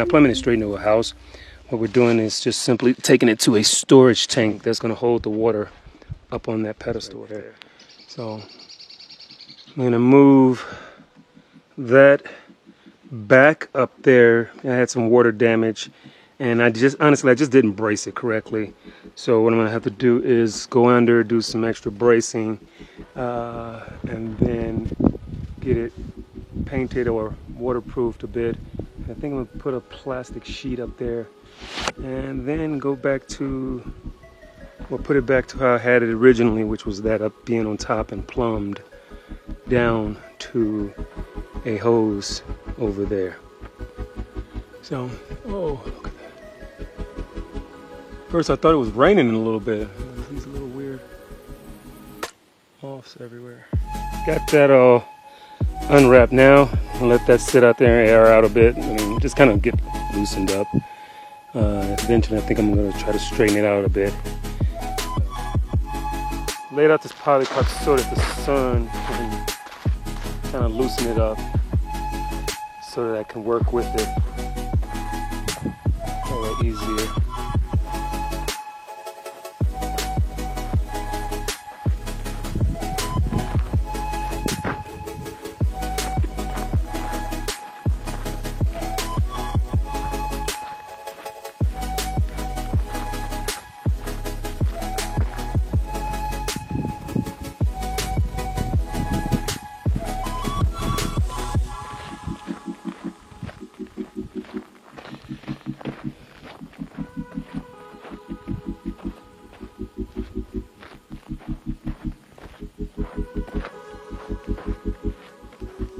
not plumbing it straight into a house. What we're doing is just simply taking it to a storage tank that's going to hold the water up on that pedestal there. So I'm going to move that back up there. I had some water damage, and I just didn't brace it correctly. So what I'm going to have to do is go under, do some extra bracing, and then get it painted or waterproofed a bit. I think I'm going to put a plastic sheet up there and then go back to, or put it back to how I had it originally, which was that up being on top and plumbed down to a hose over there. So, oh, look at that. First I thought it was raining a little bit. These little weird moths everywhere. Got that all unwrapped now. I'll let that sit out there and air out a bit. I mean, just kind of get loosened up. Eventually I think I'm going to try to straighten it out a bit. Laid out this polycarb so that the sun can kind of loosen it up so that I can work with it a little easier.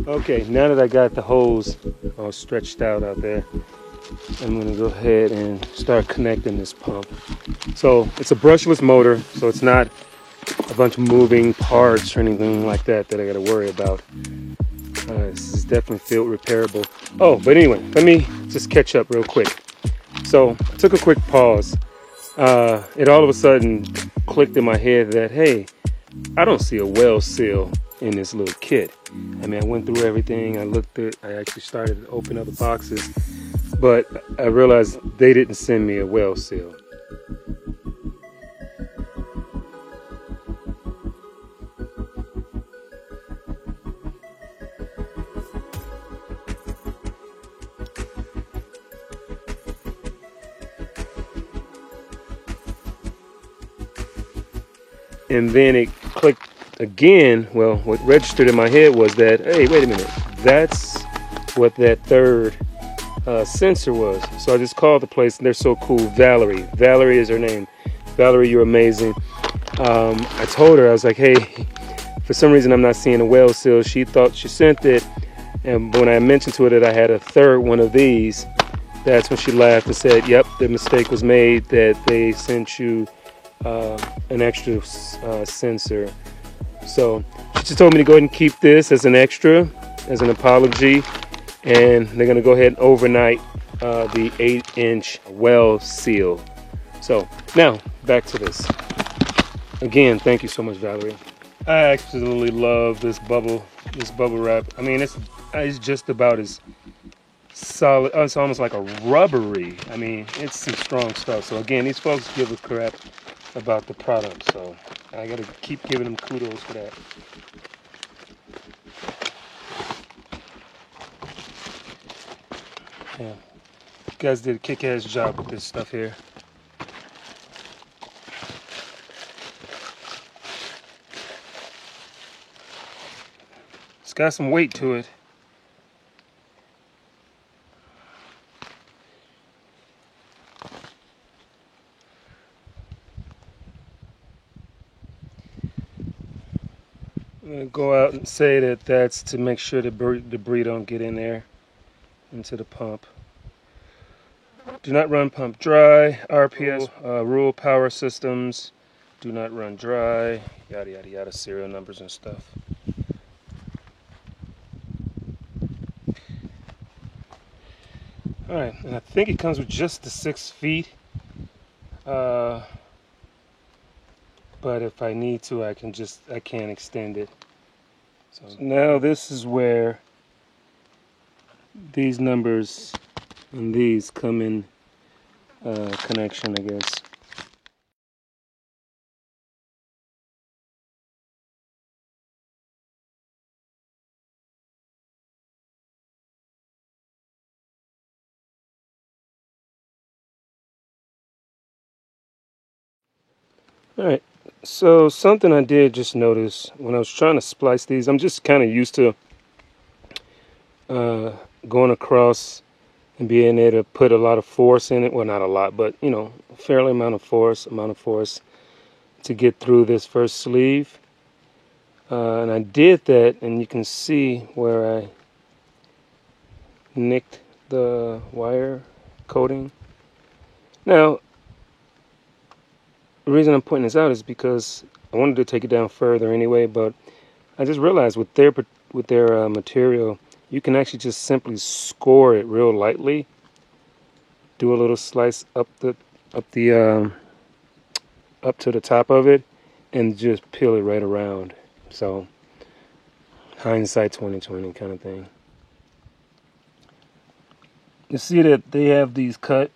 Okay, now that I got the hose all stretched out there, I'm going to go ahead and start connecting this pump. So it's a brushless motor, so it's not a bunch of moving parts or anything like that I got to worry about. This is definitely field repairable. Oh, but anyway, let me just catch up real quick. So I took a quick pause. It all of a sudden clicked in my head that, hey, I don't see a well seal in this little kit. I mean, I went through everything, I looked at, I actually started to open other boxes, but I realized they didn't send me a well seal. And then it clicked again. Well, what registered in my head was that, hey, wait a minute, that's what that third sensor was. So I just called the place, and they're so cool. Valerie is her name. Valerie, you're amazing. I told her, I was like, hey, for some reason I'm not seeing a well seal. She thought she sent it, and when I mentioned to her that I had a third one of these, that's when she laughed and said, yep, the mistake was made, that they sent you an extra sensor. So she just told me to go ahead and keep this as an extra, as an apology, and they're going to go ahead and overnight the 8-inch well seal. So now back to this. Again, thank you so much, Valerie. I absolutely love this bubble wrap. I mean, it's just about as solid. It's almost like a rubbery. I mean, it's some strong stuff. So again, these folks give a crap about the product, so I gotta keep giving them kudos for that. Yeah, you guys did a kick-ass job with this stuff here. It's got some weight to it. I'm gonna go out and say that that's to make sure the debris don't get in there into the pump. Do not run pump dry. RPS rural power systems. Do not run dry. Yada yada yada. Serial numbers and stuff. All right, and I think it comes with just the 6 feet. But if I need to, I can extend it. So now this is where these numbers And these come in connection, I guess. Alright, so something I did just notice when I was trying to splice these, I'm just kind of used to going across and being able to put a lot of force in it. Well, not a lot, but you know, a fairly amount of force to get through this first sleeve. And I did that, and you can see where I nicked the wire coating. Now, the reason I'm pointing this out is because I wanted to take it down further anyway, but I just realized with their material, you can actually just simply score it real lightly. Do a little slice up to the top of it, and just peel it right around. So, hindsight 2020 kind of thing. You see that they have these cut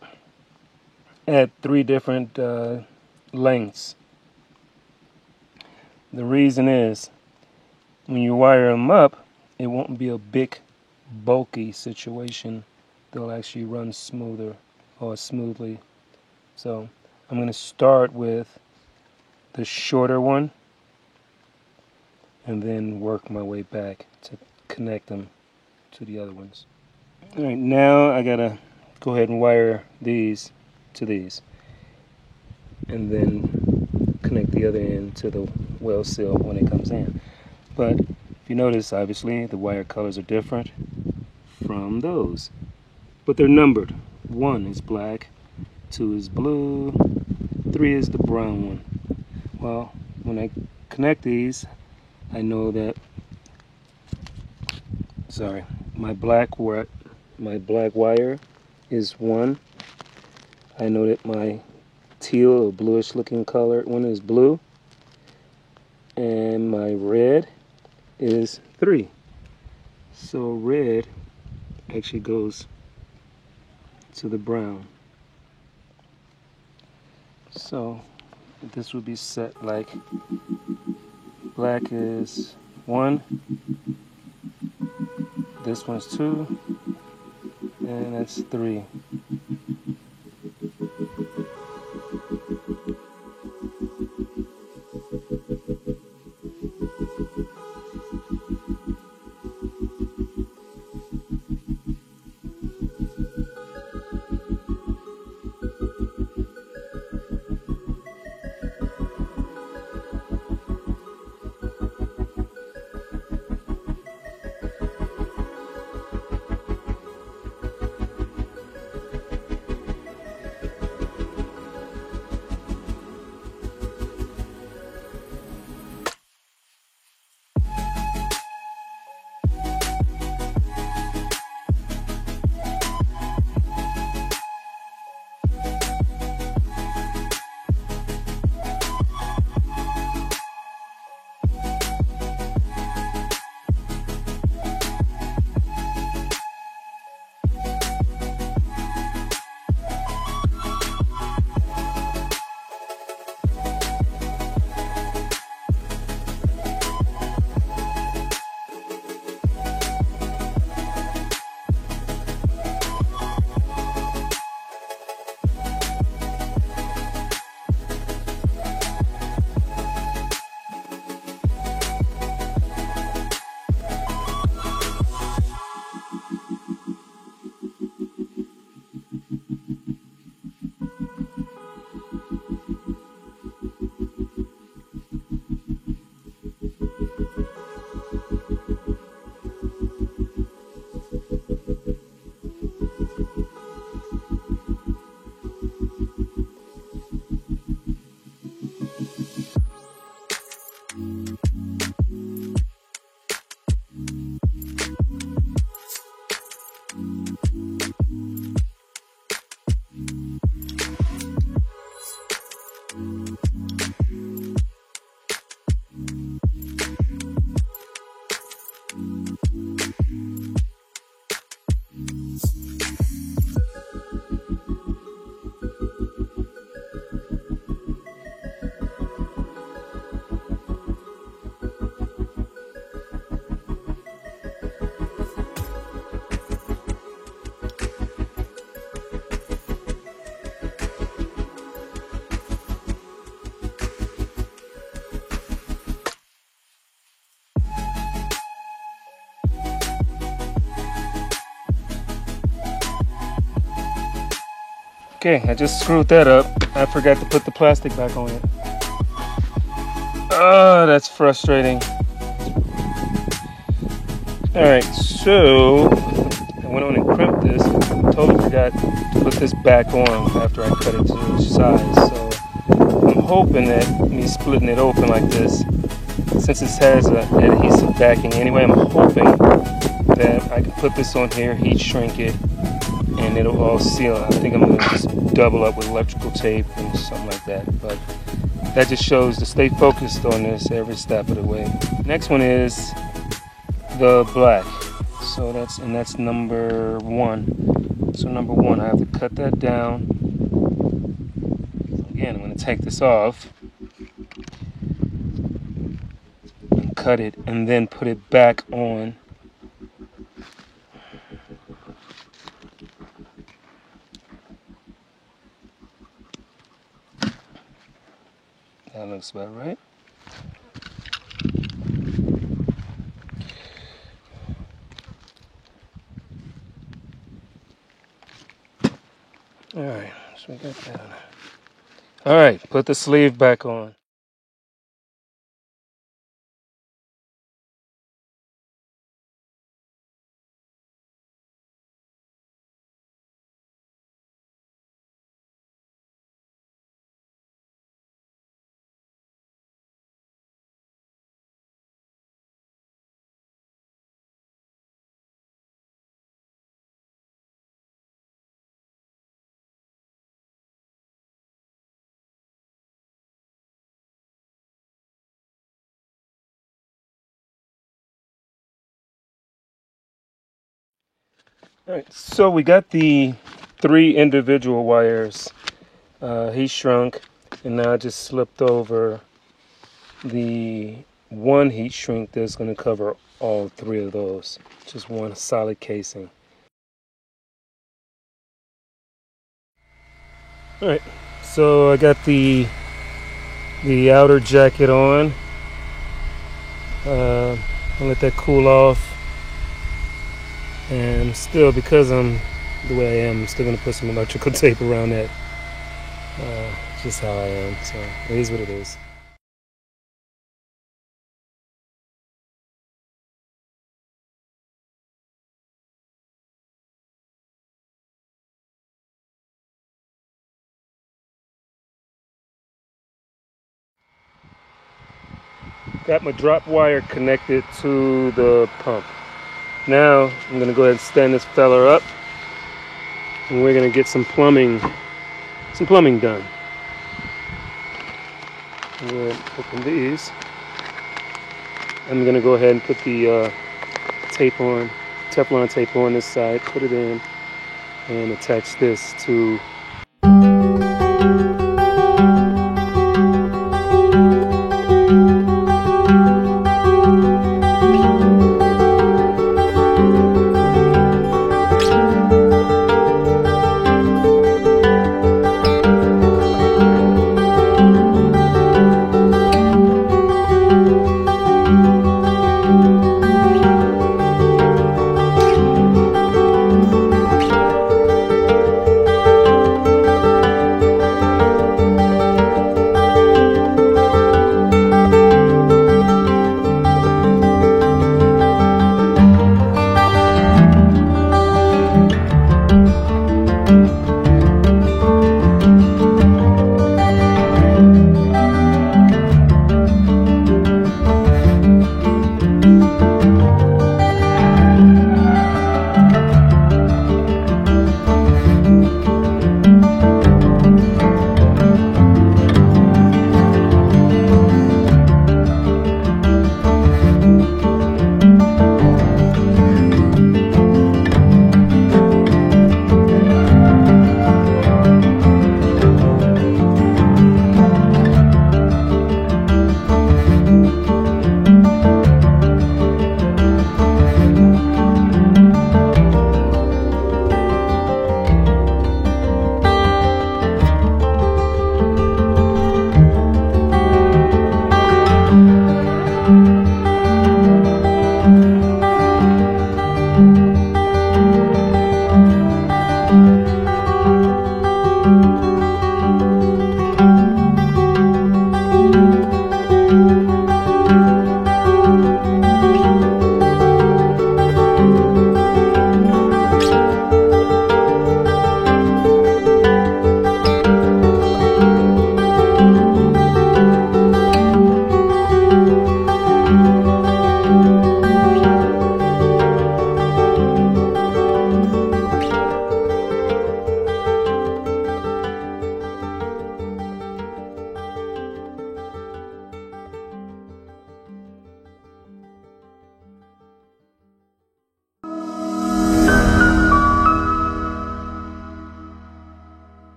at 3 different lengths. The reason is, when you wire them up, it won't be a big, bulky situation. They'll actually run smoother or smoothly. So I'm going to start with the shorter one and then work my way back to connect them to the other ones. Alright, now I gotta go ahead and wire these to these and then connect the other end to the well seal when it comes in. But if you notice, obviously the wire colors are different from those, but they're numbered. 1 is black, 2 is blue, 3 is the brown one. Well, when I connect these, I know that, sorry, my black wire is 1. I know that my teal or bluish looking color one is blue, and my red is 3. So red actually goes to the brown. So this would be set like black is 1, this one's 2, and that's 3. Okay, I just screwed that up. I forgot to put the plastic back on it. Oh, that's frustrating. Alright, so I went on and crimped this. Totally forgot to put this back on after I cut it to size. So I'm hoping that me splitting it open like this, since this has an adhesive backing anyway, I'm hoping that I can put this on here, heat shrink it, and it'll all seal. I think I'm going to just double up with electrical tape and something like that. But that just shows to stay focused on this every step of the way. Next one is the black. So that's number 1. So number 1, I have to cut that down. Again, I'm going to take this off and cut it and then put it back on. That looks about right. Alright, so we got that on. Alright, put the sleeve back on. Alright, so we got the 3 individual wires heat shrunk, and now I just slipped over the 1 heat shrink that's going to cover all 3 of those. Just one solid casing. Alright, so I got the outer jacket on. I'll let that cool off. And still, because I'm the way I am, I'm still going to put some electrical tape around that. Just how I am, so it is what it is. Got my drop wire connected to the pump. Now I'm going to go ahead and stand this fella up, and we're going to get some plumbing done. I'm going to open these. I'm going to go ahead and put the Teflon tape on this side, put it in, and attach this to